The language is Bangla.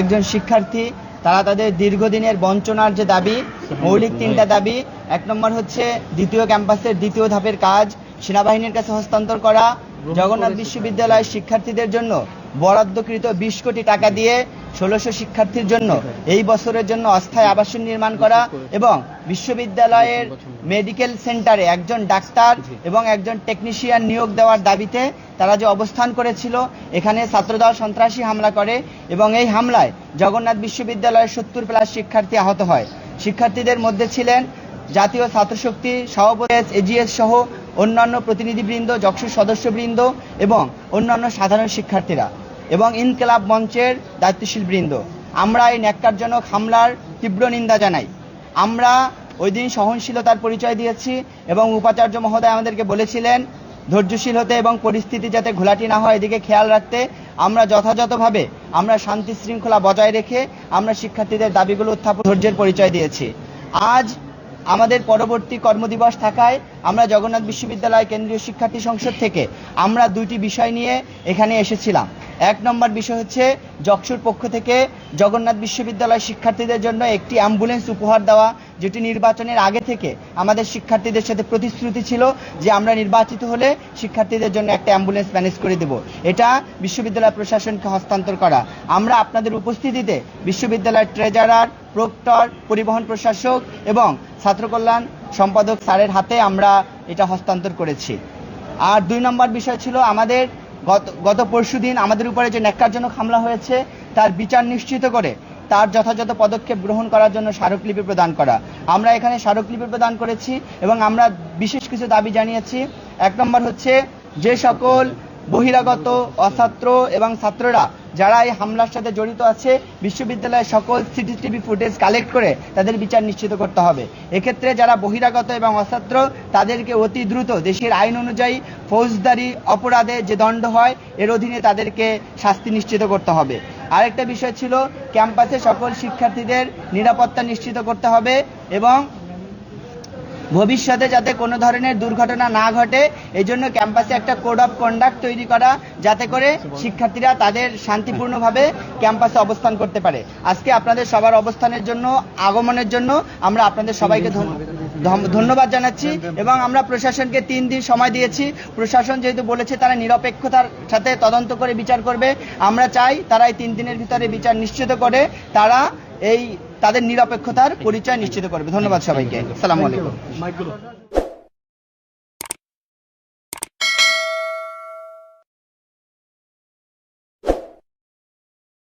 একজন শিক্ষার্থী তারা তাদের দীর্ঘদিনের বঞ্চনার যে দাবি, মৌলিক তিনটা দাবি। এক নম্বর হচ্ছে দ্বিতীয় ক্যাম্পাসের দ্বিতীয় ধাপের কাজ সেনাবাহিনীর কাছে হস্তান্তর করা, জগন্নাথ বিশ্ববিদ্যালয়ের শিক্ষার্থীদের জন্য বরাদ্দকৃত 20 কোটি টাকা দিয়ে 1600 শিক্ষার্থীর জন্য এই বছরের জন্য অস্থায়ী আবাসন নির্মাণ করা এবং বিশ্ববিদ্যালয়ের মেডিকেল সেন্টারে একজন ডাক্তার এবং একজন টেকনিশিয়ান নিয়োগ দেওয়ার দাবিতে তারা যে অবস্থান করেছিল, এখানে ছাত্রদল সন্ত্রাসী হামলা করে এবং এই হামলায় জগন্নাথ বিশ্ববিদ্যালয়ের 70+ শিক্ষার্থী আহত হয়। শিক্ষার্থীদের মধ্যে ছিলেন জাতীয় ছাত্রশক্তি সভাপতি এজিএস সহ অন্যান্য প্রতিনিধিবৃন্দ, যকসুর সদস্যবৃন্দ এবং অন্যান্য সাধারণ শিক্ষার্থীরা এবং ইনকিলাব মঞ্চের দায়িত্বশীল বৃন্দ। আমরা এই ন্যাক্কারজনক হামলার তীব্র নিন্দা জানাই। আমরা ওই দিন সহনশীলতার পরিচয় দিয়েছি এবং উপাচার্য মহোদয় আমাদেরকে বলেছিলেন ধৈর্যশীল হতে এবং পরিস্থিতি যাতে ঘোলাটি না হয় এদিকে খেয়াল রাখতে। আমরা যথাযথভাবে আমরা শান্তি শৃঙ্খলা বজায় রেখে আমরা শিক্ষার্থীদের দাবিগুলো উত্থাপন ধৈর্যের পরিচয় দিয়েছি। আজ আমাদের পরবর্তী কর্মদিবস থাকায় আমরা জগন্নাথ বিশ্ববিদ্যালয় কেন্দ্রীয় শিক্ষার্থী সংসদ থেকে আমরা দুইটি বিষয় নিয়ে এখানে এসেছিলাম। এক নম্বর বিষয় হচ্ছে যকসুর পক্ষ থেকে জগন্নাথ বিশ্ববিদ্যালয় শিক্ষার্থীদের জন্য একটি অ্যাম্বুলেন্স উপহার দেওয়া, যেটি নির্বাচনের আগে থেকে আমাদের শিক্ষার্থীদের সাথে প্রতিশ্রুতি ছিল যে আমরা নির্বাচিত হলে শিক্ষার্থীদের জন্য একটা অ্যাম্বুলেন্স ম্যানেজ করে দেব। এটা বিশ্ববিদ্যালয় প্রশাসনকে হস্তান্তর করা। আমরা আপনাদের উপস্থিতিতে বিশ্ববিদ্যালয়ের ট্রেজারার, প্রক্টর, পরিবহন প্রশাসক এবং ছাত্রকল্যাণ সম্পাদক স্যারের হাতে আমরা এটা হস্তান্তর করেছি। আর 2 নম্বর বিষয় ছিল আমাদের গত পরশুদিন আমাদের উপরে যে ন্যাক্কারজনক হামলা হয়েছে তার বিচার নিশ্চিত করে তার যথাযথ পদক্ষেপ গ্রহণ করার জন্য স্মারকলিপি প্রদান করা। আমরা এখানে স্মারকলিপি প্রদান করেছি এবং আমরা বিশেষ কিছু দাবি জানিয়েছি। 1 নম্বর হচ্ছে যে সকল বহিরাগত অছাত্র এবং ছাত্ররা যারা এই হামলার সাথে জড়িত আছে বিশ্ববিদ্যালয়ের সকল সিসিটিভি ফুটেজ কালেক্ট করে তাদের বিচার নিশ্চিত করতে হবে। এক্ষেত্রে যারা বহিরাগত এবং অছাত্র তাদেরকে অতি দ্রুত দেশের আইন অনুযায়ী ফৌজদারি অপরাধে যে দণ্ড হয় এর অধীনে তাদেরকে শাস্তি নিশ্চিত করতে হবে। আরেকটা বিষয় ছিল ক্যাম্পাসে সকল শিক্ষার্থীদের নিরাপত্তা নিশ্চিত করতে হবে এবং ভবিষ্যতে যাতে কোনো ধরনের দুর্ঘটনা না ঘটে এই জন্য ক্যাম্পাসে একটা কোড অফ কন্ডাক্ট তৈরি করা, যাতে করে শিক্ষার্থীরা তাদের শান্তিপূর্ণভাবে ক্যাম্পাসে অবস্থান করতে পারে। আজকে আপনাদের সবার অবস্থানের জন্য, আগমনের জন্য আমরা আপনাদের সবাইকে ধন্যবাদ জানাচ্ছি এবং আমরা প্রশাসনকে 3 দিন সময় দিয়েছি। প্রশাসন যেহেতু বলেছে তারা নিরপেক্ষতার সাথে তদন্ত করে বিচার করবে, আমরা চাই তারা এই 3 দিনের ভিতরে বিচার নিশ্চিত করে তারা তাদের নিরপেক্ষতার পরিচয় নিশ্চিত করবে। ধন্যবাদ সবাইকে। আসসালামু আলাইকুম।